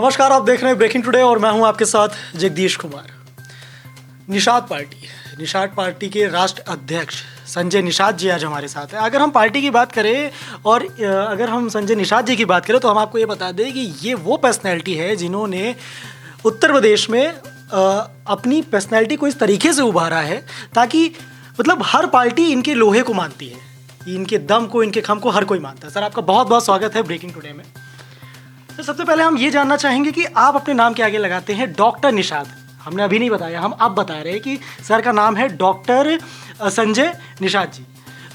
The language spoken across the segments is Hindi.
नमस्कार, आप देख रहे हैं ब्रेकिंग टुडे और मैं हूं आपके साथ जगदीश कुमार। निषाद पार्टी के राष्ट्र अध्यक्ष संजय निषाद जी आज हमारे साथ हैं। अगर हम पार्टी की बात करें और अगर हम संजय निषाद जी की बात करें तो हम आपको ये बता दें कि ये वो पर्सनैलिटी है जिन्होंने उत्तर प्रदेश में अपनी पर्सनैलिटी को इस तरीके से उभारा है ताकि मतलब हर पार्टी इनके लोहे को मानती है, इनके दम को, इनके खम को हर कोई मानता है। सर, आपका बहुत बहुत स्वागत है ब्रेकिंग टुडे में। तो सबसे पहले हम ये जानना चाहेंगे कि आप अपने नाम के आगे लगाते हैं डॉक्टर निषाद। हमने अभी नहीं बताया, हम अब बता रहे हैं कि सर का नाम है डॉक्टर संजय निषाद जी।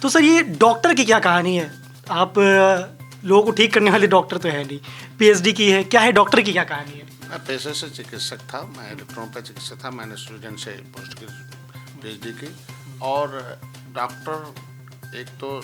तो सर, ये डॉक्टर की क्या कहानी है? आप लोगों को ठीक करने वाले डॉक्टर तो है नहीं, पीएचडी की है, क्या है डॉक्टर की क्या कहानी है? मैं पेशे से चिकित्सक था, मैं इलेक्ट्रोपैथ चिकित्सक था। मैंने स्वीडन से पोस्ट पीएचडी की। और डॉक्टर, एक तो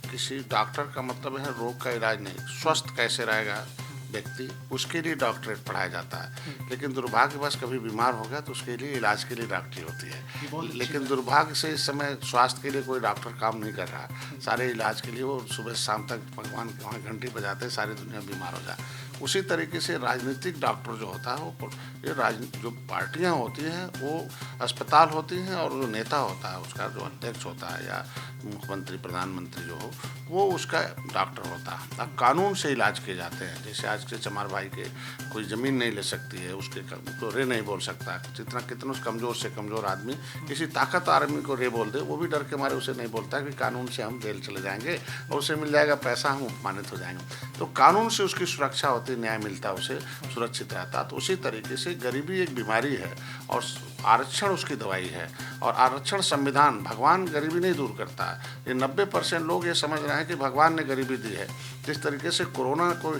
किसी डॉक्टर का मतलब है रोग का इलाज नहीं, स्वस्थ कैसे रहेगा व्यक्ति, उसके लिए डॉक्टरेट पढ़ाया जाता है। लेकिन दुर्भाग्यवश कभी बीमार हो गया तो उसके लिए इलाज के लिए डॉक्टरी होती है। लेकिन दुर्भाग्य से इस समय स्वास्थ्य के लिए कोई डॉक्टर काम नहीं कर रहा है। सारे इलाज के लिए वो सुबह शाम तक भगवान के वहाँ घंटी बजाते हैं, सारी दुनिया बीमार हो जाए। उसी तरीके से राजनीतिक डॉक्टर जो होता है वो जो पार्टियां होती हैं वो अस्पताल होती हैं, और जो नेता होता है उसका जो अध्यक्ष होता है या मुख्यमंत्री प्रधानमंत्री जो हो वो उसका डॉक्टर होता है। अब कानून से इलाज किए जाते हैं। जैसे आज के चमार भाई के कोई ज़मीन नहीं ले सकती है, उसके तो रे नहीं बोल सकता। कितना कमज़ोर से कमज़ोर आदमी किसी ताकतवर आदमी को रे बोल दे, वो भी डर के मारे उसे नहीं बोलता कि कानून से हम जेल चले जाएंगे और उसे मिल जाएगा पैसा, हम अपमानित हो जाएंगे। तो कानून से उसकी सुरक्षा होती, न्याय मिलता, उसे सुरक्षित रहता। तो उसी तरीके से गरीबी एक बीमारी है और आरक्षण उसकी दवाई है। और आरक्षण संविधान, भगवान गरीबी नहीं दूर करता है। ये 90% लोग ये समझ रहे हैं कि भगवान ने गरीबी दी है। जिस तरीके से कोरोना को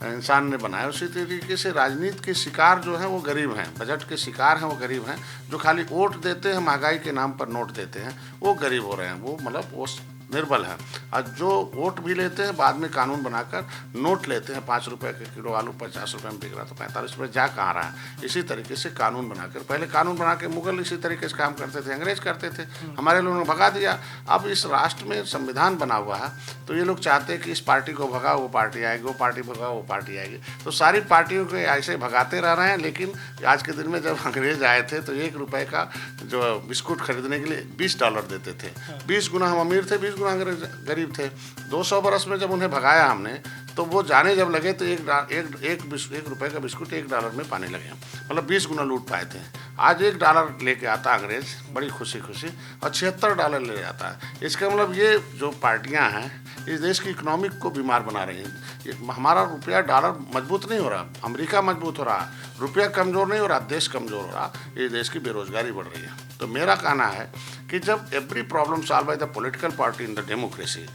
इंसान ने बनाया, उसी तरीके से राजनीति के शिकार जो हैं वो गरीब हैं, बजट के शिकार हैं वो गरीब हैं। जो खाली वोट देते हैं, महंगाई के नाम पर नोट देते हैं, वो गरीब हो रहे हैं। वो मतलब वो निर्बल है। और जो वोट भी लेते हैं बाद में कानून बनाकर नोट लेते हैं, 5 रुपए के किलो आलू 50 रुपए में बिक रहा तो 45 रुपये जा कहाँ रहा है। इसी तरीके से कानून बनाकर, पहले कानून बना के मुगल इसी तरीके से काम करते थे, अंग्रेज करते थे, हमारे लोगों ने भगा दिया। अब इस राष्ट्र में संविधान बना हुआ है तो ये लोग चाहते हैं कि इस पार्टी को भगा वो पार्टी आएगी, वो पार्टी भगा वो पार्टी आएगी। तो सारी पार्टियों को ऐसे भगाते रह रहे हैं। लेकिन आज के दिन में जब अंग्रेज आए थे तो 1 रुपये का जो बिस्कुट खरीदने के लिए $20 देते थे। 20 गुना हम अमीर थे, 20 गुना अंग्रेज गरीब थे। 200 बरस में जब उन्हें भगाया हमने तो वो जाने जब लगे तो एक रुपए का बिस्कुट $1 में पाने लगे, मतलब 20 गुना लूट पाए थे। आज $1 लेके आता अंग्रेज बड़ी खुशी खुशी और $76 ले आता है। इसका मतलब ये जो पार्टियां हैं इस देश की इकोनॉमिक को बीमार बना रही हैं। हमारा रुपया डॉलर मजबूत नहीं हो रहा, अमेरिका मजबूत हो रहा, रुपया कमज़ोर नहीं हो रहा, देश कमज़ोर हो रहा, ये देश की बेरोजगारी बढ़ रही है। तो मेरा कहना है कि जब every problem solve by the political party in the democracy,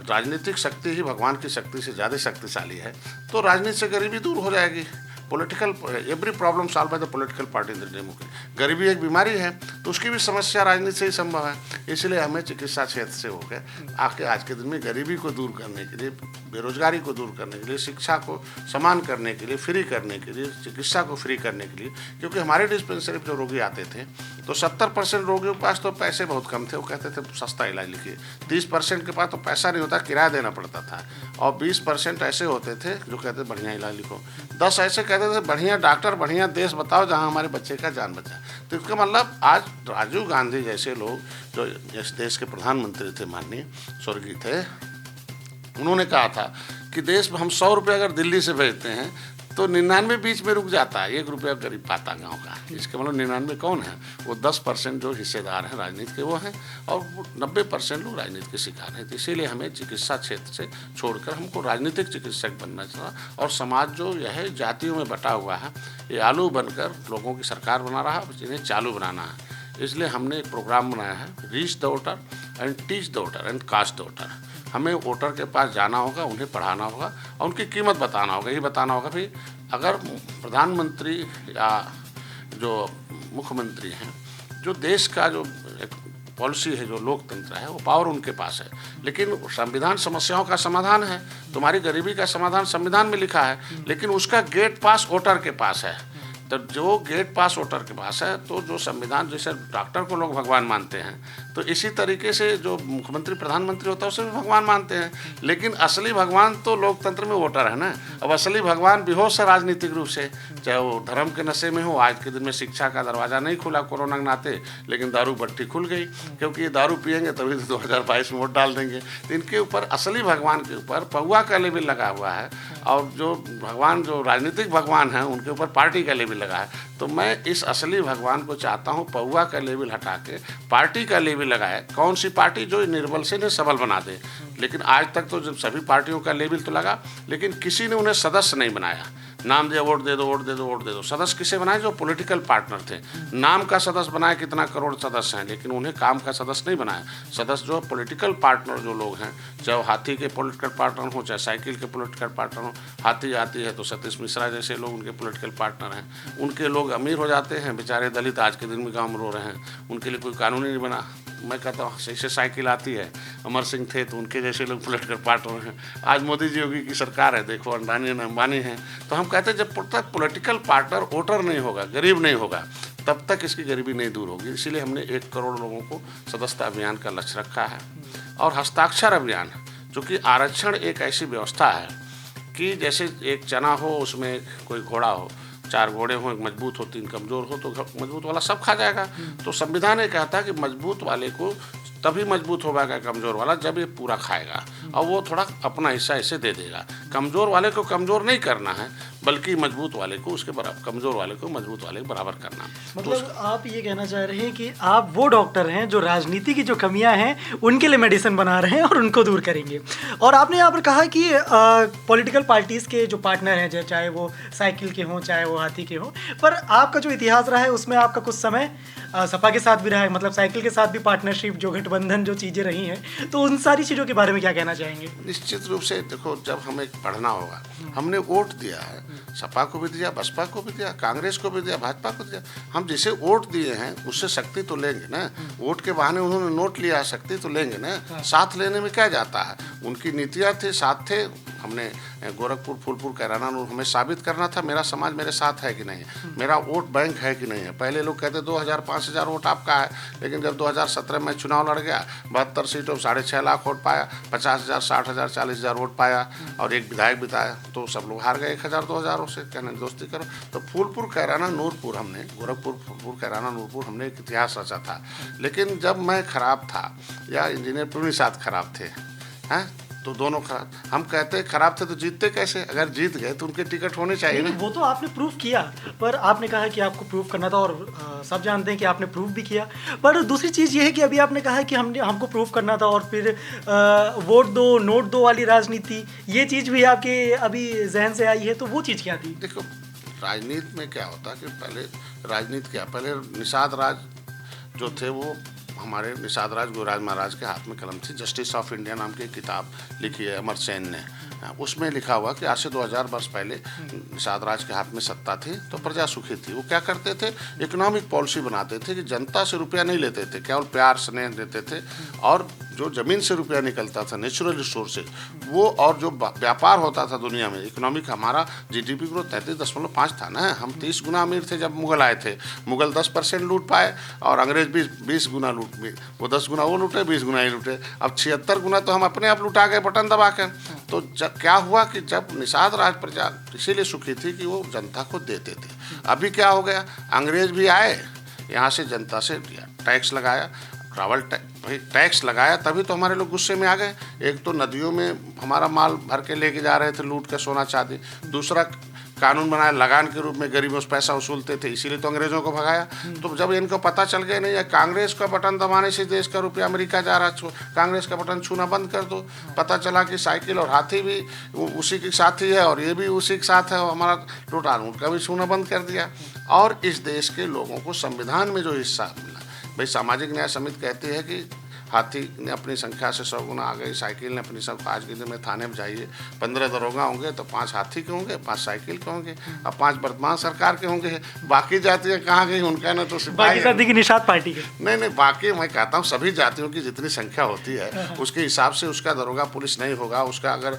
राजनीतिक शक्ति ही भगवान की शक्ति से ज़्यादा शक्तिशाली है, तो राजनीति से गरीबी दूर हो जाएगी। Every problem solve by the political party in the democracy. गरीबी एक बीमारी है तो उसकी भी समस्या राजनीति से ही संभव है। इसलिए हमें चिकित्सा क्षेत्र से होकर आके आज के दिन में गरीबी को दूर करने के लिए, बेरोजगारी को दूर करने के लिए, शिक्षा को समान करने के लिए, फ्री करने के लिए, चिकित्सा को फ्री करने के लिए, क्योंकि हमारे डिस्पेंसरी में जो रोगी आते थे तो 70% रोगियों के पास तो पैसे बहुत कम थे, वो कहते थे सस्ता इलाज लिखिए। 30% के पास तो पैसा नहीं होता, किराया देना पड़ता था। और 20% ऐसे होते थे जो कहते बढ़िया इलाज लिखो। 10 ऐसे कहते थे बढ़िया डॉक्टर, बढ़िया देश बताओ जहाँ हमारे बच्चे का जान बचा। तो इसका मतलब आज राजीव गांधी जैसे लोग जो इस देश के प्रधानमंत्री थे, माननीय स्वर्गीय थे, उन्होंने कहा था कि देश में हम 100 रुपये अगर दिल्ली से भेजते हैं तो 99 बीच में रुक जाता है, 1 रुपया गरीब पाता गांव का। इसके मतलब 99 कौन है? वो 10% जो हिस्सेदार हैं राजनीति के वो हैं, और 90% लोग राजनीति के शिकार हैं। तो इसीलिए हमें चिकित्सा क्षेत्र से छोड़कर हमको राजनीतिक चिकित्सक बनना चाहिए। और समाज जो यह जातियों में बटा हुआ है, ये आलू बनकर लोगों की सरकार बना रहा है, जिन्हें चालू बनाना है। इसलिए हमने एक प्रोग्राम बनाया है, reach the voter and teach the voter and cast the voter. हमें वोटर के पास जाना होगा, उन्हें पढ़ाना होगा और उनकी कीमत बताना होगा। ये बताना होगा भाई, अगर प्रधानमंत्री या जो मुख्यमंत्री हैं, जो देश का जो एक पॉलिसी है, जो लोकतंत्र है, वो पावर उनके पास है, लेकिन संविधान समस्याओं का समाधान है। तुम्हारी गरीबी का समाधान संविधान में लिखा है, लेकिन उसका गेट पास वोटर के पास है। तो जो गेट पास वोटर के पास है, तो जो संविधान, जैसे डॉक्टर को लोग भगवान मानते हैं, तो इसी तरीके से जो मुख्यमंत्री प्रधानमंत्री होता है उसे भी भगवान मानते हैं। लेकिन असली भगवान तो लोकतंत्र में वोटर है ना। अब असली भगवान बेहोश है राजनीतिक रूप से, चाहे वो धर्म के नशे में हो। आज के दिन में शिक्षा का दरवाज़ा नहीं खुला कोरोना के नाते, लेकिन दारू भट्टी खुल गई, क्योंकि ये दारू पियेंगे तभी तो 2022 में वोट डाल देंगे। तो इनके ऊपर, असली भगवान के ऊपर पौवा का लेबल लगा हुआ है, और जो भगवान, जो राजनीतिक भगवान हैं, उनके ऊपर पार्टी का लेबल लगा है। तो मैं इस असली भगवान को चाहता हूँ पौवा का लेबल हटा के पार्टी का लेबल लगाए। कौन सी पार्टी? जो निर्बल से ने सबल बना दे। लेकिन आज तक तो जब सभी पार्टियों का लेबल तो लगा, लेकिन किसी ने उन्हें सदस्य नहीं बनाया। नाम दिया, वोट दे दो, वोट दे दो, वोट दे दो। सदस्य किसे बनाए? जो पॉलिटिकल पार्टनर थे। नाम का सदस्य बनाए, कितना करोड़ सदस्य हैं, लेकिन उन्हें काम का सदस्य नहीं बनाया। सदस्य जो पॉलिटिकल पार्टनर जो लोग हैं, चाहे हाथी के पॉलिटिकल पार्टनर हो, चाहे साइकिल के पॉलिटिकल पार्टनर हो। हाथी आती है तो सतीश मिश्रा जैसे लोग उनके पॉलिटिकल पार्टनर हैं। उनके लोग अमीर हो जाते हैं, बेचारे दलित आज के दिन में गाँव में रो रहे हैं, उनके लिए कोई कानून ही नहीं बना। मैं कहता हूँ जैसे साइकिल आती है, अमर सिंह थे तो उनके जैसे लोग पॉलिटिकल पार्टनर हैं। आज मोदी जी योगी की सरकार है, देखो अंबानी हैं। तो हम कहते हैं जब तक पॉलिटिकल पार्टनर वोटर नहीं होगा, गरीब नहीं होगा, तब तक इसकी गरीबी नहीं दूर होगी। इसीलिए हमने 1 करोड़ लोगों को सदस्यता अभियान का लक्ष्य रखा है। और हस्ताक्षर अभियान, जो कि आरक्षण एक ऐसी व्यवस्था है कि जैसे एक चना हो, उसमें कोई घोड़ा हो, 4 घोड़े हों, एक मजबूत हो, 3 कमज़ोर हो, तो मजबूत वाला सब खा जाएगा। तो संविधान ये कहता है कि मजबूत वाले को तभी मजबूत होगा क्या कमज़ोर वाला, जब ये पूरा खाएगा और वो थोड़ा अपना हिस्सा इसे दे देगा। कमज़ोर वाले को कमज़ोर नहीं करना है, बल्कि मजबूत वाले को उसके बराबर, कमज़ोर वाले को मजबूत वाले के बराबर करना। मतलब तो आप ये कहना चाह रहे हैं कि आप वो डॉक्टर हैं जो राजनीति की जो कमियां हैं उनके लिए मेडिसिन बना रहे हैं और उनको दूर करेंगे। और आपने यहाँ पर कहा कि पॉलिटिकल पार्टीज़ के जो पार्टनर हैं, चाहे वो साइकिल के हों, चाहे वो हाथी के हों, पर आपका जो इतिहास रहा है उसमें आपका कुछ समय सपा के साथ भी रहा है, मतलब साइकिल के साथ भी पार्टनरशिप, जो गठबंधन, जो चीज़ें रही हैं, तो उन सारी चीज़ों के बारे में क्या कहना चाहेंगे? निश्चित रूप से देखो, जब हमें पढ़ना होगा, हमने वोट दिया है, सपा को भी दिया, बसपा को भी दिया, कांग्रेस को भी दिया, भाजपा को दिया। हम जिसे वोट दिए हैं उससे शक्ति तो लेंगे ना। वोट के बहाने उन्होंने नोट लिया, शक्ति तो लेंगे ना। साथ लेने में क्या जाता है? उनकी नीतियाँ थी, साथ थे। हमने गोरखपुर, फूलपुर, कैराना, हमें साबित करना था मेरा समाज मेरे साथ है कि नहीं, मेरा वोट बैंक है कि नहीं है। पहले लोग कहते 2000 5000 वोट आपका है, लेकिन जब 2017 में चुनाव लड़ गया, 72 सीटों 6.5 लाख वोट पाया, 50,000 60,000 40,000 वोट पाया और एक विधायक बिताया, तो सब लोग हार गए 1000 2000 से। कहने दोस्ती करो। तो फूलपुर, कैराना, नूरपुर, हमने गोरखपुर, फूलपुर, कैराना, नूरपुर, हमने एक इतिहास रचा था। लेकिन जब मैं खराब था या इंजीनियर प्रवीण खराब थे, हैं, तो दोनों खराब। हम कहते खराब थे तो जीतते कैसे? अगर जीत गए तो उनके टिकट होने चाहिए ना। वो तो आपने प्रूफ किया, पर आपने कहा कि आपको प्रूफ करना था, और सब जानते हैं कि आपने प्रूफ भी किया। पर दूसरी चीज़ ये है कि अभी आपने कहा कि हमको प्रूफ करना था, और फिर वोट दो नोट दो वाली राजनीति, ये चीज़ भी आपके अभी जहन से आई है, तो वो चीज़ क्या थी? देखो, राजनीति में क्या होता है कि पहले निषाद राज जो थे, वो हमारे निषाद राज गुरुराज महाराज के हाथ में कलम थी। जस्टिस ऑफ इंडिया नाम की किताब लिखी है अमर सेन ने। उसमें लिखा हुआ कि आज से 2000 वर्ष पहले निषाद राज के हाथ में सत्ता थी तो प्रजा सुखी थी। वो क्या करते थे? इकोनॉमिक पॉलिसी बनाते थे कि जनता से रुपया नहीं लेते थे, केवल प्यार स्नेह देते थे, और जो ज़मीन से रुपया निकलता था, नेचुरल रिसोर्सेज, वो, और जो व्यापार होता था दुनिया में, इकोनॉमिक, हमारा जीडीपी ग्रोथ 33.5 था ना। हम 30 गुना अमीर थे जब मुगल आए थे। मुगल 10% लूट पाए और अंग्रेज 20 गुना लूट, वो 10 गुना वो लूटे, 20 गुना ही लूटे। अब 76 गुना तो हम अपने आप लुटा गए बटन दबा के। तो जब क्या हुआ कि जब निषाद राज प्रजा इसीलिए सुखी थी कि वो जनता को देते थे। अभी क्या हो गया? अंग्रेज भी आए, यहाँ से जनता से टैक्स लगाया, ट्रैवल टैक्स लगाया, तभी तो हमारे लोग गुस्से में आ गए। एक तो नदियों में हमारा माल भर के लेके जा रहे थे लूट के, सोना चांदी। दूसरा, कानून बनाया, लगान के रूप में गरीबों से पैसा वसूलते थे, इसीलिए तो अंग्रेजों को भगाया। तो जब इनको पता चल गया नहीं, कांग्रेस का बटन दबाने से देश का रुपया अमेरिका जा रहा है, कांग्रेस का बटन छूना बंद कर दो। पता चला कि साइकिल और हाथी भी उसी के साथ ही है और ये भी उसी के साथ है, और हमारा टोटाल उनका भी छूना बंद कर दिया। और इस देश के लोगों को संविधान में जो हिस्सा मिला, भाई सामाजिक न्याय समिति कहती है कि हाथी ने अपनी संख्या से 100 गुना आ गई, साइकिल ने अपनी सब। आज के दिन में थाने में जाइए, 15 दरोगा होंगे तो 5 हाथी के होंगे, 5 साइकिल के होंगे और 5 वर्तमान सरकार के होंगे। बाकी जातियाँ कहाँ गई उनका ना तो बाकी जाति की निषाद पार्टी के नहीं, बाकी मैं कहता हूँ सभी जातियों की जितनी संख्या होती है उसके हिसाब से उसका दरोगा पुलिस नहीं होगा, उसका अगर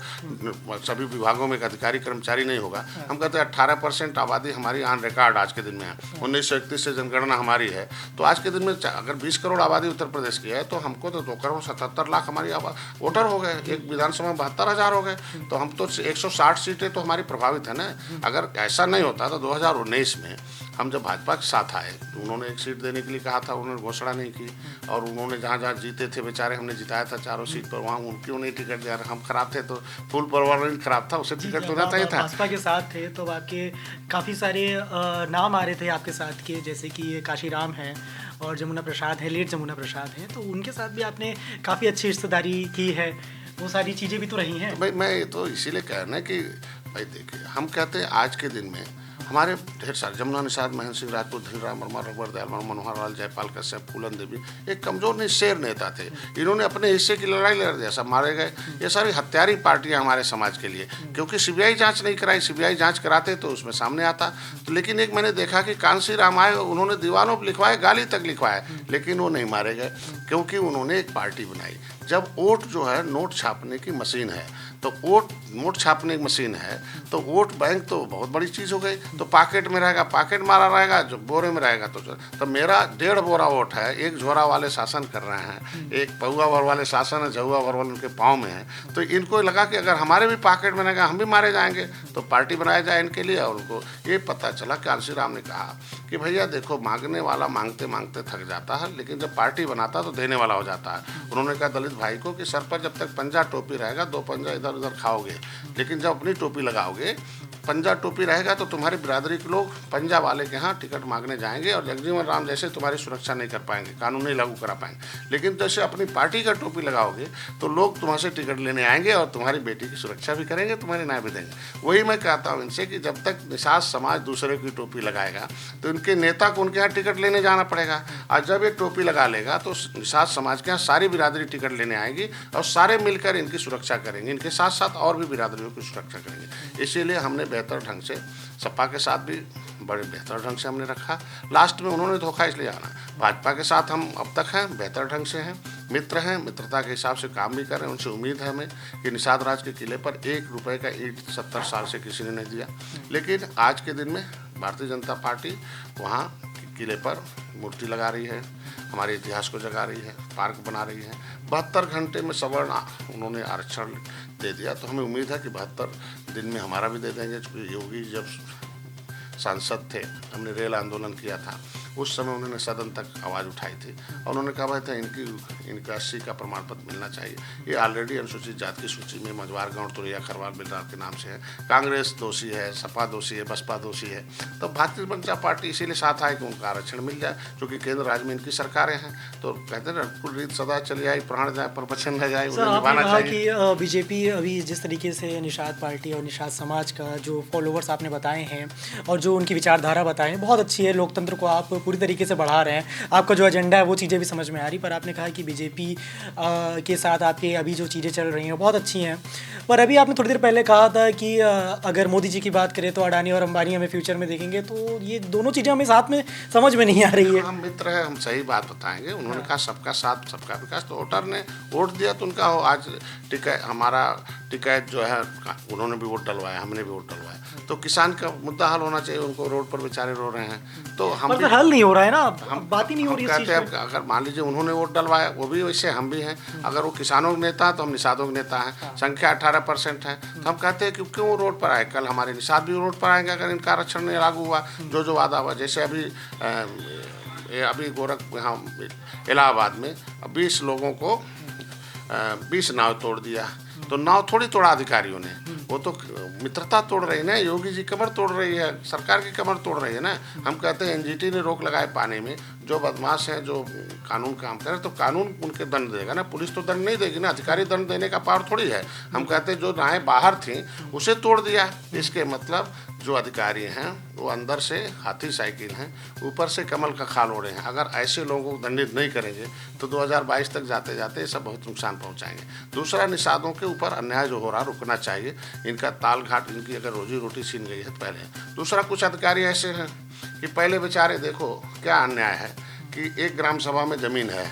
सभी विभागों में एक अधिकारी कर्मचारी नहीं होगा। हम कहते हैं 18% आबादी हमारी ऑन रिकॉर्ड आज के दिन में है। 1931 से जनगणना हमारी है, तो आज के दिन में अगर 20 करोड़ आबादी उत्तर प्रदेश की है तो हमको तो 2 करोड़ 77 लाख हमारी वोटर हो गए। एक विधानसभा में 72,000 हो गए, तो हम तो 160 सीटें तो हमारी प्रभावित है ना। अगर ऐसा नहीं होता तो 2019 में हम जब भाजपा के साथ आए तो उन्होंने एक सीट देने के लिए कहा था, उन्होंने घोषणा नहीं की। और उन्होंने जहाँ जहाँ जीते थे बेचारे, हमने जिताया था चारों सीट पर, वहाँ उनको नहीं टिकट दिया। हम खराब थे तो फुल परवार खराब था, उसे टिकट तो रहता ही था। भाजपा के साथ थे तो आपके काफ़ी सारे नाम आ रहे थे आपके साथ के, जैसे कि काशीराम हैं और जमुना प्रसाद है, लेट जमुना प्रसाद हैं, तो उनके साथ भी आपने काफ़ी अच्छी रिश्तेदारी की है। वो सारी चीज़ें भी तो रही हैं। तो भाई मैं तो इसीलिए कह रहा कि भाई देखिए, हम कहते हैं आज के दिन में हमारे ढेर सारे जमुना निषाद, महेंद्र सिंह राजपूत, धीरराम वर्मा, रघुवर दयाल, मनोहर लाल, जयपाल कश्यप, फूलन देवी एक कमजोर नहीं शेर नेता थे। इन्होंने अपने हिस्से की लड़ाई लड़ दिया, सब मारे गए। ये सारी हत्यारी पार्टियां हमारे समाज के लिए, क्योंकि सीबीआई जांच नहीं कराई। सीबीआई जांच कराते तो उसमें सामने आता। तो लेकिन एक मैंने देखा कि कांसी राम आए, उन्होंने दीवानों पर लिखवाए, गाली तक लिखवाए, लेकिन वो नहीं मारे गए क्योंकि उन्होंने एक पार्टी बनाई। जब वोट जो है नोट छापने की मशीन है, तो नोट छापने की मशीन है तो वोट बैंक तो बहुत बड़ी चीज़ हो गई। तो पॉकेट में रहेगा, पॉकेट मारा रहेगा, जो बोरे में रहेगा तो मेरा 1.5 बोरा वोट है। एक झोरा वाले शासन कर रहे हैं, एक पौवा भर वाले शासन है, झुआ भर वाले उनके पाँव में है। तो इनको लगा कि अगर हमारे भी पॉकेट में रहेगा हम भी मारे जाएंगे, तो पार्टी बनाया जाए इनके लिए। और उनको ये पता चला, कांसी राम ने कहा कि भैया देखो, मांगने वाला मांगते मांगते थक जाता है, लेकिन जब पार्टी बनाता है तो देने वाला हो जाता है। उन्होंने कहा दलित भाई को कि सर पर जब तक पंजा टोपी रहेगा 2 पंजा इधर उधर खाओगे, लेकिन जब अपनी टोपी लगाओगे, पंजा टोपी रहेगा, तो तुम्हारी बिरादरी के लोग पंजा वाले के यहाँ टिकट मांगने जाएंगे और जगजीवन राम जैसे तुम्हारी सुरक्षा नहीं कर पाएंगे, कानून नहीं लागू करा पाएंगे। लेकिन जैसे अपनी पार्टी का टोपी लगाओगे तो लोग तुम्हारे टिकट लेने आएंगे और तुम्हारी बेटी की सुरक्षा भी करेंगे, तुम्हारी न्याय भी देंगे। वही मैं कहता हूँ इनसे कि जब तक निषाद समाज दूसरे की टोपी लगाएगा तो इनके नेता को उनके यहाँ टिकट लेने जाना पड़ेगा। और जब ये टोपी लगा लेगा तो निषाद समाज के यहाँ सारी बिरादरी टिकट लेने आएगी और सारे मिलकर इनकी सुरक्षा करेंगे, इनके साथ साथ और भी बिरादरियों की सुरक्षा करेंगे। इसीलिए हमने बेहतर ढंग से सपा के साथ भी बड़े बेहतर ढंग से हमने रखा। लास्ट में उन्होंने धोखा इसलिए आना। भाजपा के साथ हम अब तक हैं, बेहतर ढंग से हैं, मित्र हैं, मित्रता के हिसाब से काम भी कर रहे हैं। उनसे उम्मीद है हमें कि निषाद राज के किले पर 1 रुपये का ईंट 70 साल से किसी ने नहीं दिया। लेकिन आज के दिन में भारतीय जनता पार्टी वहाँ किले पर मूर्ति लगा रही है, हमारे इतिहास को जगा रही है, पार्क बना रही है। 72 घंटे में सवर्ण उन्होंने आरक्षण दे दिया, तो हमें उम्मीद है कि 72 दिन में हमारा भी दे देंगे। योगी जब सांसद थे, हमने रेल आंदोलन किया था, उस समय उन्होंने सदन तक आवाज़ उठाई थी और उन्होंने कहा भाई था इनका 80 का प्रमाण पत्र मिलना चाहिए। ये ऑलरेडी अनुसूचित जाति की सूची में मझवार गाँव तुरैया खरवाल बिल्डार के नाम से है। कांग्रेस दोषी है, सपा दोषी है, बसपा दोषी है। तो भारतीय जनता पार्टी इसीलिए साथ आए कि उनका आरक्षण मिल जाए, क्योंकि केंद्र राज्य में इनकी सरकारें हैं। तो कहते हैं कुल रीत सदा चली आई, प्राण जाए पर वचन न जाए, उन्हें निभाना चाहिए। कि बीजेपी अभी जिस तरीके से निषाद पार्टी और निषाद समाज का जो फॉलोवर्स आपने बताए हैं और जो उनकी विचारधारा बताए हैं, बहुत अच्छी है। लोकतंत्र को आप पूरी तरीके से बढ़ा रहे हैं, आपका जो एजेंडा है वो चीज़ें भी समझ में आ रही। पर आपने कहा कि बीजेपी के साथ आपके अभी जो चीज़ें चल रही हैं बहुत अच्छी हैं। पर अभी आपने थोड़ी देर पहले कहा था कि अगर मोदी जी की बात करें तो अडानी और अंबानी हमें फ्यूचर में देखेंगे, तो ये दोनों चीज़ें हमें साथ में समझ में नहीं आ रही है। हम मित्र हैं, हम सही बात बताएंगे। उन्होंने कहा सबका साथ सबका विकास, तो वोटर ने वोट दिया तो उनका हो। आज टिकैत हमारा टिकैत जो है उन्होंने भी वोट डलवाया, हमने भी वोट डलवाया, तो किसान का मुद्दा हल होना चाहिए। उनको रोड पर बेचारे रो रहे हैं, तो हम पर हल नहीं हो रहा है ना, हम बात ही नहीं हो रही है। कहते हैं अगर मान लीजिए उन्होंने वोट डलवाया, वो भी वैसे हम भी हैं। अगर वो किसानों के नेता हैं तो हम निषादों के नेता हैं। संख्या 18% है, तो हम कहते हैं कि क्यों वो रोड पर आए। कल हमारे निषाद भी रोड पर आएंगे अगर इनका आरक्षण नहीं लागू हुआ, जो वादा हुआ। जैसे अभी गोरख यहाँ इलाहाबाद में 20 लोगों को 20 नाव तोड़ दिया, तो नाव थोड़ी तोड़ा अधिकारियों ने, वो तो मित्रता तोड़ रही है ना, योगी जी कमर तोड़ रही है, सरकार की कमर तोड़ रही है ना। हम कहते हैं एनजीटी ने रोक लगाए पानी में, जो बदमाश हैं, जो कानून काम करें तो कानून उनके दंड देगा ना, पुलिस तो दंड नहीं देगी ना, अधिकारी दंड देने का पावर थोड़ी है। हम कहते हैं जो राहें बाहर थी उसे तोड़ दिया, इसके मतलब जो अधिकारी हैं वो अंदर से हाथी साइकिल हैं, ऊपर से कमल का खाल ओढ़े हैं। अगर ऐसे लोगों को दंडित नहीं करेंगे तो 2022 तक जाते जाते ये सब बहुत नुकसान पहुंचाएंगे। दूसरा, निषादों के ऊपर अन्याय जो हो रहा रुकना चाहिए, इनका ताल घाट, इनकी अगर रोजी रोटी छीन गई है तो पहले। दूसरा, कुछ अधिकारी ऐसे हैं कि पहले बेचारे, देखो क्या अन्याय है कि एक ग्राम सभा में ज़मीन है,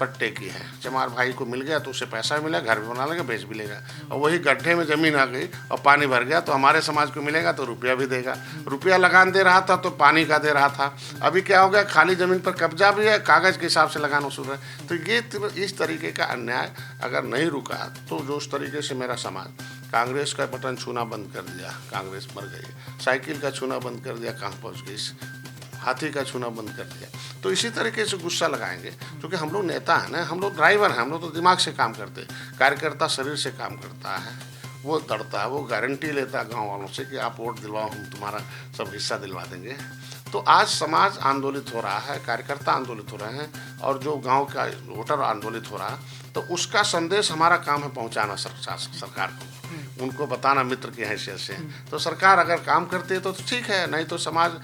पट्टे की है, चमार भाई को मिल गया तो उसे पैसा मिला, घर भी बना लेगा, बेच भी लेगा। और वही गड्ढे में ज़मीन आ गई और पानी भर गया तो हमारे समाज को मिलेगा तो रुपया भी देगा। रुपया लगान दे रहा था तो पानी का दे रहा था। अभी क्या हो गया, खाली ज़मीन पर कब्जा भी है, कागज़ के हिसाब से लगान वसूल रहा है। तो ये इस तरीके का अन्याय अगर नहीं रुका तो जो उस तरीके से मेरा समाज कांग्रेस का बटन छूना बंद कर दिया, कांग्रेस मर गई, साइकिल का छूना बंद कर दिया, कहाँ पहुँच गई, हाथी का छूना बंद कर दिया। तो इसी तरीके से गुस्सा लगाएंगे, क्योंकि हम लोग नेता हैं ना, हम लोग ड्राइवर हैं, हम लोग तो दिमाग से काम करते हैं। कार्यकर्ता शरीर से काम करता है, वो दौड़ता है, वो गारंटी लेता है गांव वालों से कि आप वोट दिलवाओ, हम तुम्हारा सब हिस्सा दिलवा देंगे। तो आज समाज आंदोलित हो रहा है, कार्यकर्ता आंदोलित हो रहे हैं, और जो गांव का वोटर आंदोलित हो रहा है, तो उसका संदेश हमारा काम है पहुंचाना सरकार को, उनको बताना मित्र की हैसियत से। तो सरकार अगर काम करती है तो ठीक है, नहीं तो समाज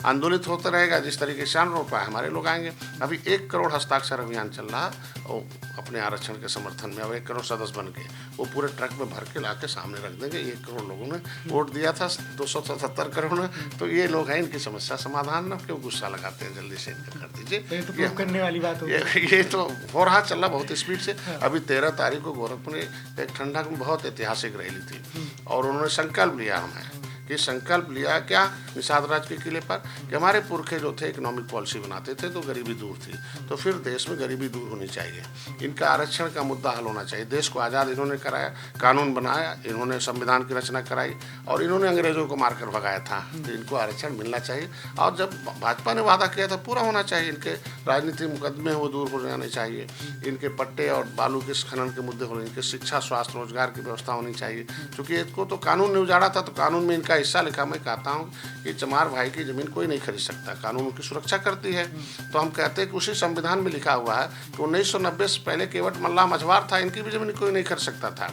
आंदोलित होता रहेगा। जिस तरीके से आंदोलन है, हमारे लोग आएंगे। अभी 1 करोड़ हस्ताक्षर अभियान चल रहा है और अपने आरक्षण के समर्थन में। अब 1 करोड़ सदस्य बन के वो पूरे ट्रक में भर के ला के सामने रख देंगे। 1 करोड़ लोगों ने वोट दिया था, 277 करोड़ ने। तो ये लोग हैं, इनकी समस्या समाधान ना, क्यों गुस्सा लगाते हैं, जल्दी से इनका कर दीजिए। ये तो प्रूव करने वाली बात ये तो हो रहा, चल रहा बहुत स्पीड से। अभी 13 तारीख को गोरखपुर में एक ठंडक में बहुत ऐतिहासिक रैली थी और उन्होंने संकल्प लिया हमें कि संकल्प लिया क्या, निषाद राज के किले पर, कि हमारे पुरखे जो थे इकोनॉमिक पॉलिसी बनाते थे तो गरीबी दूर थी, तो फिर देश में गरीबी दूर होनी चाहिए, इनका आरक्षण का मुद्दा हल होना चाहिए। देश को आज़ाद इन्होंने कराया, कानून बनाया, इन्होंने संविधान की रचना कराई और इन्होंने अंग्रेजों को मारकर भगाया था, तो इनको आरक्षण मिलना चाहिए। और जब भाजपा ने वादा किया था पूरा होना चाहिए। इनके राजनीतिक मुकदमे वो दूर हो जाने चाहिए, इनके पट्टे और बालू के खनन के मुद्दे होने, इनके शिक्षा, स्वास्थ्य, रोजगार की व्यवस्था होनी चाहिए। क्योंकि इसको तो कानून ने उजाड़ा था, तो कानून में इनका हिस्सा लिखा। मैं कहता हूँ कि चमार भाई की ज़मीन कोई नहीं खरीद सकता, कानून उनकी सुरक्षा करती है। तो हम कहते हैं कि उसी संविधान में लिखा हुआ है कि 1990 से पहले केवट मल्ला मझवार था, इनकी भी ज़मीन कोई नहीं खरीद सकता था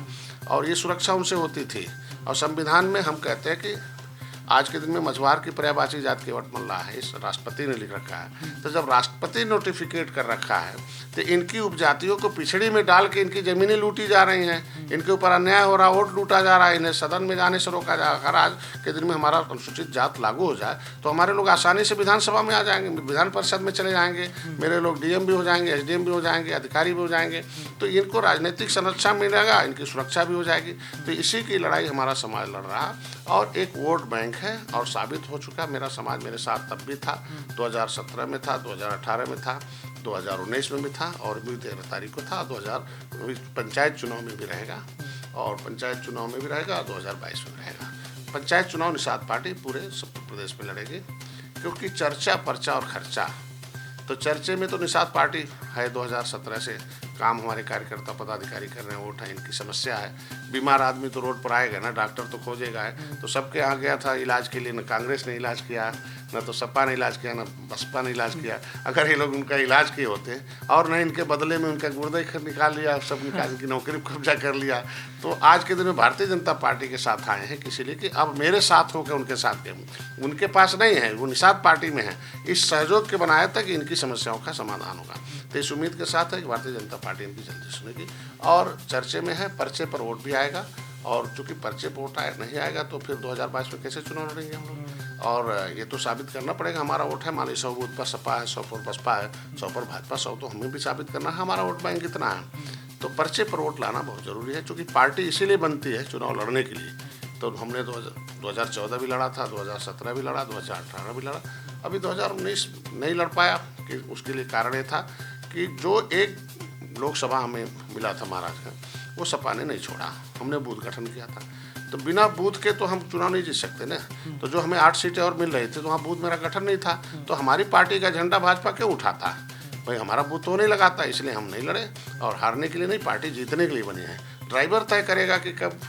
और ये सुरक्षा उनसे होती थी। और संविधान में हम कहते हैं कि आज के दिन में मझवार की पर्यायवाची जात केवट मल्ला है, इस राष्ट्रपति ने लिख रखा है। तो जब राष्ट्रपति नोटिफिकेट कर रखा है तो इनकी उपजातियों को पिछड़ी में डाल के इनकी ज़मीनें लूटी जा रही हैं, इनके ऊपर अन्याय हो रहा, वोट लूटा जा रहा है, इन्हें सदन में जाने से रोका जा रहा है। अगर आज के दिन में हमारा अनुसूचित जात लागू हो जाए तो हमारे लोग आसानी से विधानसभा में आ जाएंगे, विधान परिषद में चले जाएंगे, मेरे लोग डीएम भी हो जाएंगे, एसडीएम भी हो जाएंगे, अधिकारी भी हो जाएंगे। तो इनको राजनीतिक संरक्षण मिलेगा, इनकी सुरक्षा भी हो जाएगी। तो इसी की लड़ाई हमारा समाज लड़ रहा है और एक वोट बैंक है और साबित हो चुका। मेरा समाज मेरे साथ तब भी था, 2017 में था, 2018 में था, 2019 में भी था और भी 13 तारीख को था। 2000 पंचायत चुनाव में भी रहेगा और पंचायत चुनाव में भी रहेगा, 2022 में रहेगा। पंचायत चुनाव निषाद पार्टी पूरे उत्तर प्रदेश में लड़ेगी, क्योंकि चर्चा, पर्चा और खर्चा। तो चर्चे में तो निषाद पार्टी है, 2017 से काम हमारे कार्यकर्ता पदाधिकारी कर रहे हैं, वोट है, इनकी समस्या है। बीमार आदमी तो रोड पर आएगा ना, डॉक्टर तो खोजेगा है। तो सबके यहाँ गया था इलाज के लिए, न कांग्रेस ने इलाज किया, न तो सपा ने इलाज किया, न बसपा ने इलाज किया। अगर ये लोग उनका इलाज किए होते और न इनके बदले में उनका गुर्दे निकाल लिया, सब निकाल की नौकरी कब्जा कर लिया, तो आज के दिन में भारतीय जनता पार्टी के साथ आए हैं, इसीलिए कि अब मेरे साथ होकर उनके साथ के, उनके पास नहीं है, वो निषाद पार्टी में है। इस सहयोग के बनाया था कि इनकी समस्याओं का समाधान होगा। तो इस उम्मीद के साथ है कि भारतीय जनता पार्टी इनकी जल्दी सुनेगी और चर्चे में है, पर्चे पर वोट भी आएगा। और चूंकि पर्चे पर वोट नहीं आएगा तो फिर 2022 में कैसे चुनाव लड़ेंगे हम लोग। और ये तो साबित करना पड़ेगा हमारा वोट है। मान लीजिए 100 बूथ पर सपा है, 100 पर बसपा है, 100 पर भाजपा, 100 तो हमें भी साबित करना है हमारा वोट बैंक कितना है। तो पर्चे पर वोट लाना बहुत ज़रूरी है, क्योंकि पार्टी इसीलिए बनती है चुनाव लड़ने के लिए। तो हमने 2014 भी लड़ा था, 2017 भी लड़ा, 2018 भी लड़ा, अभी 2019 नहीं लड़ पाया। कि उसके लिए कारण ये था कि जो एक लोकसभा हमें मिला था महाराज का, वो सपा ने नहीं छोड़ा, हमने बूथ गठन किया था। तो बिना बूथ के तो हम चुनाव नहीं जीत सकते ना। तो जो हमें 8 सीटें और मिल रही थी तो वहाँ बूथ मेरा गठन नहीं था, तो हमारी पार्टी का झंडा भाजपा क्यों उठाता? भाई हमारा बूथ तो नहीं लगाता, इसलिए हम नहीं लड़े। और हारने के लिए नहीं, पार्टी जीतने के लिए बनी है। ड्राइवर तय करेगा कि कब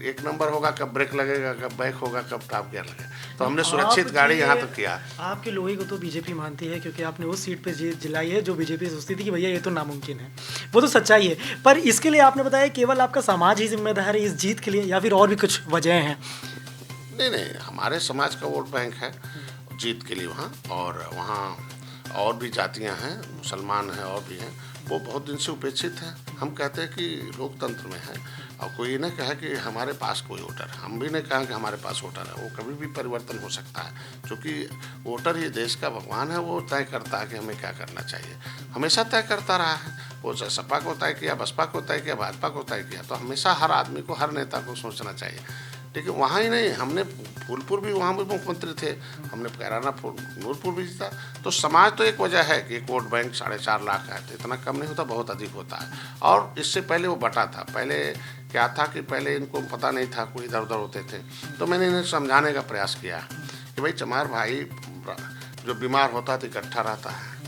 एक नंबर होगा, कब ब्रेक लगेगा, कब बैक होगा, कब टॉप गियर लगेगा। तो हमने सुरक्षित गाड़ी यहाँ तक किया। आपके लोहे को तो बीजेपी मानती है, क्योंकि आपने उस सीट पे जिलाई है जो बीजेपी सोचती थी कि भैया ये तो नामुमकिन है। वो तो सच्चाई है। पर इसके लिए आपने बताया केवल आपका समाज ही जिम्मेदार है इस जीत के लिए, या फिर और भी कुछ वजह हैं? नहीं, हमारे समाज का वोट बैंक है जीत के लिए वहाँ, और वहाँ और भी जातियाँ हैं, मुसलमान हैं और भी हैं, वो बहुत दिन से उपेक्षित हैं। हम कहते हैं कि लोकतंत्र में है, और कोई न कहे कि हमारे पास कोई वोटर है, हम भी नहीं कहा कि हमारे पास वोटर है। वो कभी भी परिवर्तन हो सकता है, क्योंकि वोटर ये देश का भगवान है, वो तय करता है कि हमें क्या करना चाहिए। हमेशा तय करता रहा है, वो सपा को तय किया, बसपा को तय किया, भाजपा को तय किया। तो हमेशा हर आदमी को, हर नेता को सोचना चाहिए। लेकिन वहाँ ही नहीं, हमने फूलपुर भी, वहाँ भी मुख्यमंत्री थे, हमने कैराना नूरपुर भी जीता। तो समाज तो एक वजह है कि एक वोट बैंक 4.5 लाख है, तो इतना कम नहीं होता, बहुत अधिक होता है। और इससे पहले वो बटा था। पहले क्या था कि पहले इनको पता नहीं था, कोई इधर उधर होते थे। तो मैंने इन्हें समझाने का प्रयास किया कि भाई चमार भाई जो बीमार होता है तो इकट्ठा रहता है,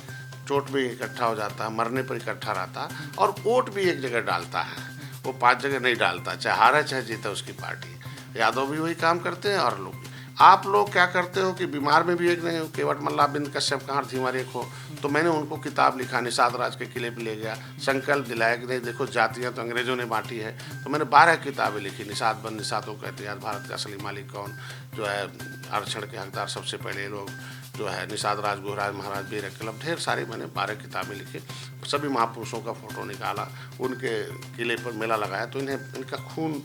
चोट भी इकट्ठा हो जाता है, मरने पर इकट्ठा रहता है, और वोट भी एक जगह डालता है, वो 5 जगह नहीं डालता, चाहे हारे चाहे जीते उसकी पार्टी। यादव भी वही काम करते हैं, और लोग, आप लोग क्या करते हो कि बीमार में भी एक नहीं, केवट मल्ला बिंद कश्यप कहाँ धीमार एक हो। तो मैंने उनको किताब लिखा, निषाद राज के किले पे ले गया, संकल्प दिलाया कि नहीं देखो जातियाँ तो अंग्रेजों ने बांटी है। तो मैंने 12 किताबें लिखी, निषाद बंद, निषादों का इतिहास, भारत का असली मालिक कौन, जो है आरक्षण के हकदार सबसे पहले लोग, जो है निषाद राज, गुहराज महाराज, बीर क्लब, ढेर सारी मैंने 12 किताबें लिखी। सभी महापुरुषों का फोटो निकाला, उनके किले पर मेला लगाया। तो इन्हें, इनका खून,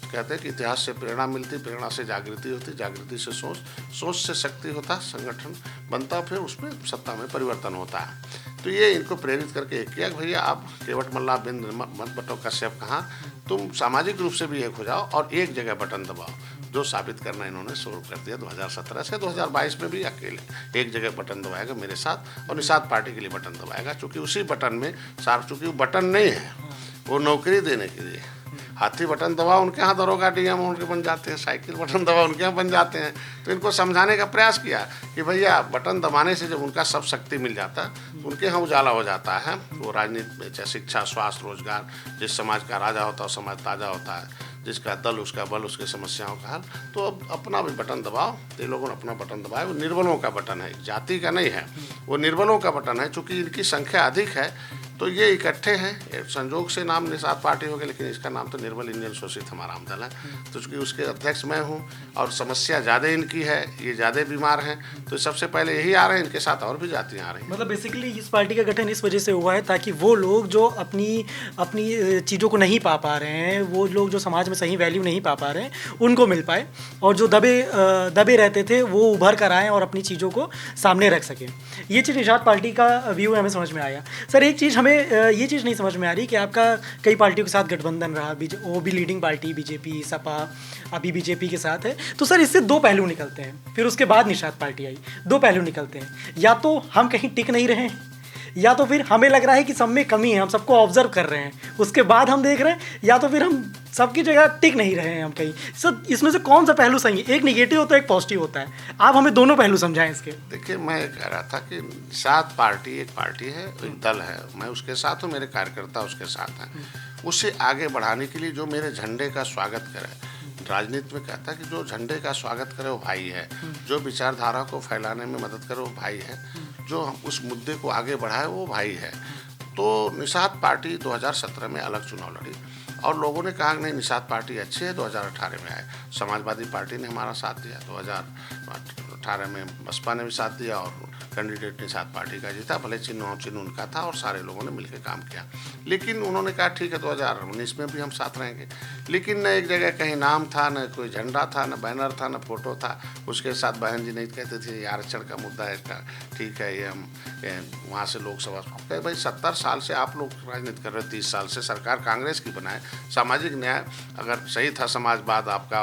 कहते हैं कि इतिहास से प्रेरणा मिलती, प्रेरणा से जागृति होती, जागृति से सोच, सोच से शक्ति होता, संगठन बनता, फिर उसमें सत्ता में परिवर्तन होता है। तो ये इनको प्रेरित करके एक किया, भैया आप केवट मल्ला बिंद मत बटो कश्यप कहाँ, तुम सामाजिक रूप से भी एक हो जाओ और एक जगह बटन दबाओ। जो साबित करना इन्होंने शुरू कर दिया 2017 से। 2022 में भी अकेले एक जगह बटन दबाएगा मेरे साथ, और निषाद पार्टी के लिए बटन दबाएगा, चूँकि उसी बटन में चूँकि वो बटन नहीं है, वो नौकरी देने के लिए। हाथी बटन दबाओ, उनके यहाँ दरोगा डीएम उनके बन जाते हैं, साइकिल बटन दबाओ, उनके यहाँ बन जाते हैं। तो इनको समझाने का प्रयास किया कि भैया बटन दबाने से जब उनका सब शक्ति मिल जाता है, उनके यहाँ उजाला हो जाता है। वो राजनीति में, चाहे शिक्षा, स्वास्थ्य, रोजगार, जिस समाज का राजा होता है वो समाज ताज़ा होता है, जिसका दल उसका बल, उसके समस्याओं का हल। तो अब अपना भी बटन दबाओ। तो ये लोगों ने अपना बटन दबाया, वो निर्बलों का बटन है, जाति का नहीं है, वो निर्बलों का बटन है। चूँकि इनकी संख्या अधिक है तो ये इकट्ठे हैं, संजोग से नाम निषाद पार्टी हो गया, लेकिन इसका नाम तो निर्बल इंडियन शोषित हमारा दल है। तो चूँकि उसके अध्यक्ष मैं हूँ, और समस्या ज़्यादा इनकी है, ये ज़्यादा बीमार हैं, तो सबसे पहले यही आ रहे हैं, इनके साथ और भी जातियाँ आ रही हैं। मतलब बेसिकली इस पार्टी का गठन इस वजह से हुआ है ताकि वो लोग जो अपनी चीज़ों को नहीं पा रहे हैं, वो लोग जो समाज में सही वैल्यू नहीं पा रहे हैं, उनको मिल पाए, और जो दबे रहते थे वो उभर कर आएँ और अपनी चीज़ों को सामने रख सकें। ये चीज़ निषाद पार्टी का व्यू हमें समझ में आया। सर एक चीज़ हमें ये चीज़ नहीं समझ में आ रही कि आपका कई पार्टियों के साथ गठबंधन रहा, वो भी लीडिंग पार्टी बीजेपी, सपा, अभी बीजेपी के साथ है। तो सर इससे 2 पहलू निकलते हैं, फिर उसके बाद निषाद पार्टी आई, 2 पहलू निकलते हैं। या तो हम कहीं टिक नहीं रहे हैं, या तो फिर हमें लग रहा है कि सब में कमी है, हम सबको ऑब्जर्व कर रहे हैं, उसके बाद हम देख रहे हैं, या तो फिर हम सबकी जगह टिक नहीं रहे हैं हम कहीं। सर इसमें से कौन सा पहलू सही है? एक निगेटिव होता है, एक पॉजिटिव होता है, आप हमें दोनों पहलू समझाएं इसके। देखिए, मैं कह रहा था कि निषाद पार्टी एक पार्टी है, एक दल है, मैं उसके साथ हूँ, मेरे कार्यकर्ता उसके साथ हैं। उसे आगे बढ़ाने के लिए जो मेरे झंडे का स्वागत करे, राजनीति में कहता है कि जो झंडे का स्वागत करे वो भाई है, जो विचारधारा को फैलाने में मदद करे वो भाई है, जो उस मुद्दे को आगे बढ़ाए वो भाई है। तो निषाद पार्टी 2017 में अलग चुनाव लड़ी, और लोगों ने कहा कि नहीं निषाद पार्टी अच्छी है, 2018 में आए। समाजवादी पार्टी ने हमारा साथ दिया, 2018 में बसपा ने भी साथ दिया, और कैंडिडेट निषाद पार्टी का जीता, भले चिन्ह उनका था, और सारे लोगों ने मिलकर काम किया। लेकिन उन्होंने कहा ठीक है 2019 में भी हम साथ रहेंगे, लेकिन न एक जगह कहीं नाम था, न कोई झंडा था, न बैनर था, न फोटो था। उसके साथ बहन जी नहीं कहते थे आरक्षण का मुद्दा है इसका, ठीक है ये हम वहाँ से लोकसभा कहे भाई 70 साल से आप लोग राजनीति कर रहे, 30 साल से सरकार कांग्रेस की बनाए, सामाजिक न्याय अगर सही था, समाजवाद आपका,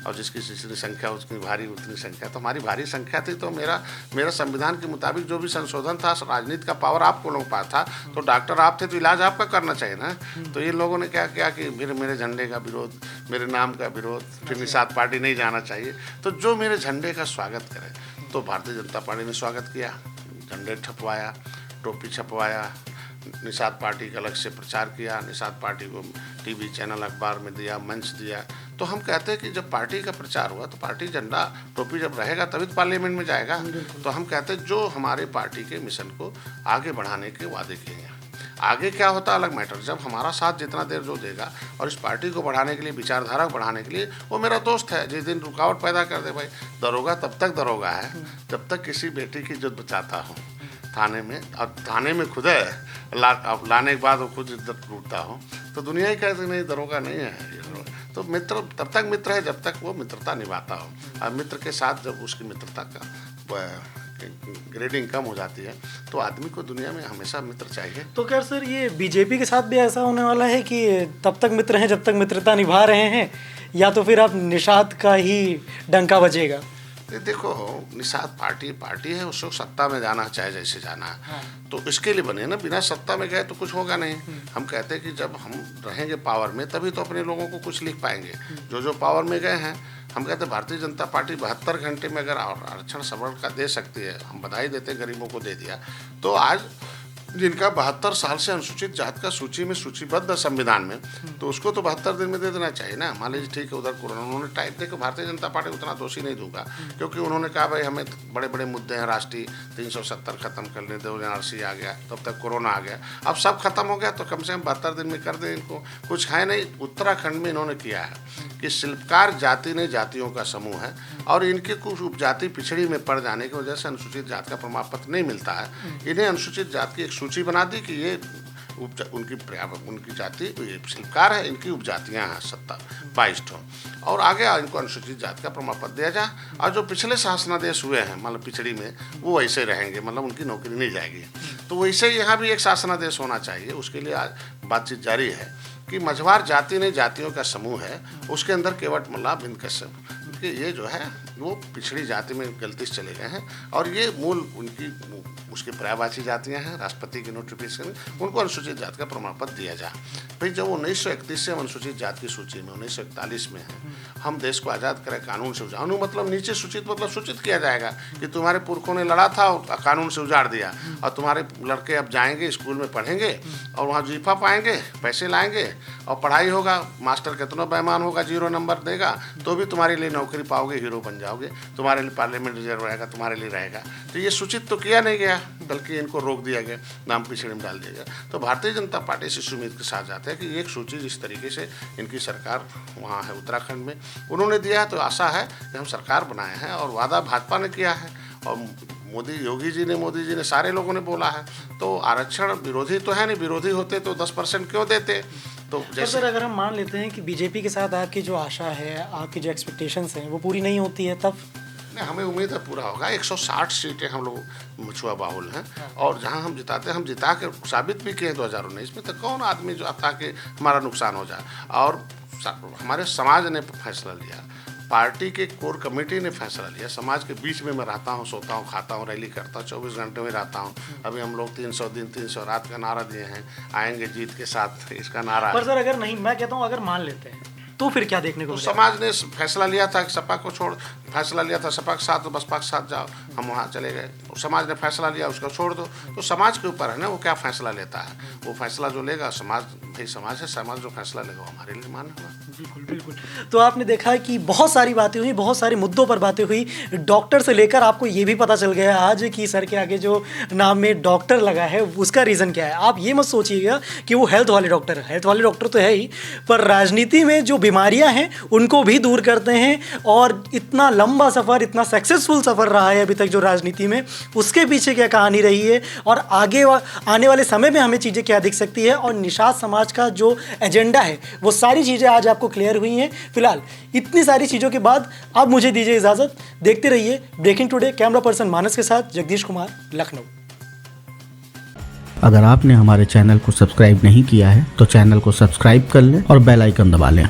और जिसकी जितनी संख्या उतनी भारी उतनी संख्या, तो हमारी भारी संख्या थी। तो मेरा संविधान के मुताबिक जो भी संशोधन था, राजनीति का पावर आपको लोगों के पास था, तो डॉक्टर आप थे तो इलाज आपका करना चाहिए ना। तो ये लोगों ने क्या किया कि मेरे झंडे का विरोध, मेरे नाम का विरोध, फिर निषाद पार्टी नहीं जाना चाहिए। तो जो मेरे झंडे का स्वागत करे, तो भारतीय जनता पार्टी ने स्वागत किया, झंडे छपवाया, टोपी छपवाया, निषाद पार्टी का अलग से प्रचार किया, निषाद पार्टी को टीवी चैनल अखबार में दिया, मंच दिया। तो तो हम कहते हैं कि जब पार्टी का प्रचार हुआ तो पार्टी झंडा टोपी जब रहेगा तभी तो पार्लियामेंट में जाएगा। तो हम कहते हैं जो हमारे पार्टी के मिशन को आगे बढ़ाने के वादे किए हैं, आगे क्या होता अलग मैटर, जब हमारा साथ जितना देर जो देगा और इस पार्टी को बढ़ाने के लिए, विचारधारा को बढ़ाने के लिए, वो मेरा दोस्त है। जिस दिन रुकावट पैदा कर दे भाई, दरोगा तब तक दरोगा है जब तक किसी बेटी की इज्जत बचाता हो थाने में, और थाने में खुद है लाने के बाद वो खुद इज्जत लूटता हो, तो दुनिया ही कहती नहीं दरोगा नहीं है ये। तो मित्र तब तक मित्र है जब तक वो मित्रता निभाता हो, और मित्र के साथ जब उसकी मित्रता का ग्रेडिंग कम हो जाती है तो आदमी को दुनिया में हमेशा मित्र चाहिए। तो क्या सर ये बीजेपी के साथ भी ऐसा होने वाला है कि तब तक मित्र हैं जब तक मित्रता निभा रहे हैं, या तो फिर आप निषाद का ही डंका बजेगा? देखो निषाद पार्टी है, उसको सत्ता में जाना चाहे जैसे जाना है। हाँ। तो इसके लिए बने ना, बिना सत्ता में गए तो कुछ होगा नहीं। हम कहते हैं कि जब हम रहेंगे पावर में तभी तो अपने लोगों को कुछ लिख पाएंगे। जो पावर में गए हैं, हम कहते हैं भारतीय जनता पार्टी 72 घंटे में अगर आरक्षण सबल का दे सकती है, हम बधाई देते, गरीबों को दे दिया। तो आज जिनका 72 साल से अनुसूचित जात का सूची में सूचीबद्ध है संविधान में, तो उसको तो 72 दिन में दे देना चाहिए ना। मान लीजिए ठीक है उधर कोरोना उन्होंने टाइप देखो, भारतीय जनता पार्टी उतना दोषी नहीं दूंगा, क्योंकि उन्होंने कहा भाई हमें बड़े बड़े मुद्दे हैं राष्ट्रीय, 370 खत्म करने दो, NRC आ गया, तब तक कोरोना आ गया, अब सब खत्म हो गया तो कम से कम 72 दिन में कर दें इनको। कुछ है नहीं। उत्तराखंड में इन्होंने किया है कि शिल्पकार जाति ने जातियों का समूह है और इनके कुछ उपजाति पिछड़ी में पड़ जाने की वजह से अनुसूचित जात का प्रमाण पत्र नहीं मिलता है। इन्हें अनुसूचित जात की एक सूची बना दी कि ये उनकी जाति शिल्पकार है, इनकी उपजातियां हैं 22 ठो, और आगे इनको अनुसूचित जात का प्रमाण पत्र दिया जाए। और जो पिछले शासनादेश हुए हैं मतलब पिछड़ी में, वो वैसे रहेंगे, मतलब उनकी नौकरी नहीं जाएगी। तो वैसे यहाँ भी एक शासनादेश होना चाहिए। उसके लिए आज बातचीत जारी है कि मझवार जाति ने जातियों का समूह है, उसके अंदर केवट मल्ला बिंद कश्यप, ये जो है वो पिछड़ी जाति में गलती से चले गए हैं, और ये मूल उनकी उसकी पर्यायवाची जातियां हैं। राष्ट्रपति के नोटिफिकेशन में उनको अनुसूचित जात का प्रमाण पत्र दिया जाए। भाई जब 1931 से हम अनुसूचित जात की सूची में 1941 में है, हम देश को आज़ाद करें कानून से उजाड़, मतलब नीचे सूचित मतलब सूचित किया जाएगा कि तुम्हारे पुरखों ने लड़ा था और कानून से उजाड़ दिया, और तुम्हारे लड़के अब जाएंगे स्कूल में पढ़ेंगे और वहाँ जीफा पाएंगे, पैसे लाएंगे और पढ़ाई होगा, मास्टर कितना बेईमान होगा, 0 नंबर देगा तो भी तुम्हारे लिए नौकरी पाओगे, हीरो बन जाओगे, तुम्हारे लिए पार्लियामेंट रिजर्व रहेगा, तुम्हारे लिए रहेगा। तो ये सूचित तो किया नहीं गया, बल्कि इनको रोक दिया गया, नाम पिछड़े में डाल दिया गया। तो भारतीय जनता पार्टी से उम्मीद के साथ जाते हैं कि एक सूची जिस तरीके से इनकी सरकार वहाँ है उत्तराखंड में उन्होंने दिया है, तो आशा है कि हम सरकार बनाए हैं और वादा भाजपा ने किया है और मोदी जी ने सारे लोगों ने बोला है। तो आरक्षण विरोधी तो है नहीं, विरोधी होते तो 10% क्यों देते। तो जैसे सर अगर हम मान लेते हैं कि बीजेपी के साथ आपकी जो आशा है, आपकी जो एक्सपेक्टेशंस हैं वो पूरी नहीं होती है, तब नहीं हमें उम्मीद है पूरा होगा। 160 सीटें हम लोग मछुआ बाहुल हैं, और जहां हम जिताते हैं, हम जिता के साबित भी किए 2019 में। तो कौन आदमी जो आता कि हमारा नुकसान हो जाए। और हमारे समाज ने फैसला लिया, पार्टी के कोर कमेटी ने फैसला लिया, समाज के बीच में मैं रहता हूँ, सोता हूँ, खाता हूँ, रैली करता हूँ, 24 घंटे में रहता हूँ। अभी हम लोग 300 दिन 300 रात का नारा दिए हैं, आएंगे जीत के साथ, इसका नारा। पर सर अगर नहीं, मैं कहता हूँ अगर मान लेते हैं तो फिर क्या देखने को? तो समाज ने फैसला लिया था कि सपा को छोड़, फैसला लिया था सपा के साथ तो बसपा के साथ जाओ, हम वहाँ चले गए। तो समाज ने फैसला लिया उसको छोड़ दो। तो समाज के ऊपर है ना वो क्या फैसला लेता है। वो फैसला जो लेगा समाज, भाई समाज है, समाज जो फैसला लेगा वो हमारे लिए मान्य होगा। बिल्कुल बिल्कुल। तो आपने देखा कि बहुत सारी बातें हुई, बहुत सारे मुद्दों पर बातें हुई, डॉक्टर से लेकर आपको ये भी पता चल गया आज कि सर के आगे जो नाम में डॉक्टर लगा है उसका रीज़न क्या है। आप ये मत सोचिएगा कि वो हेल्थ वाले डॉक्टर है, हेल्थ वाले डॉक्टर तो है ही, पर राजनीति में जो बीमारियां हैं उनको भी दूर करते हैं। और इतना लंबा सफ़र, इतना सक्सेसफुल सफ़र रहा है अभी तक जो राजनीति में, उसके पीछे क्या कहानी रही है और आगे आने वाले समय में हमें चीज़ें क्या दिख सकती है, और निषाद समाज का जो एजेंडा है वो सारी चीज़ें आज आपको क्लियर हुई हैं। फिलहाल इतनी सारी चीज़ों के बाद अब मुझे दीजिए इजाज़त। देखते रहिए ब्रेकिंग टुडे, कैमरा पर्सन मानस के साथ जगदीश कुमार, लखनऊ। अगर आपने हमारे चैनल को सब्सक्राइब नहीं किया है तो चैनल को सब्सक्राइब कर लें और बेल आइकन दबा लें।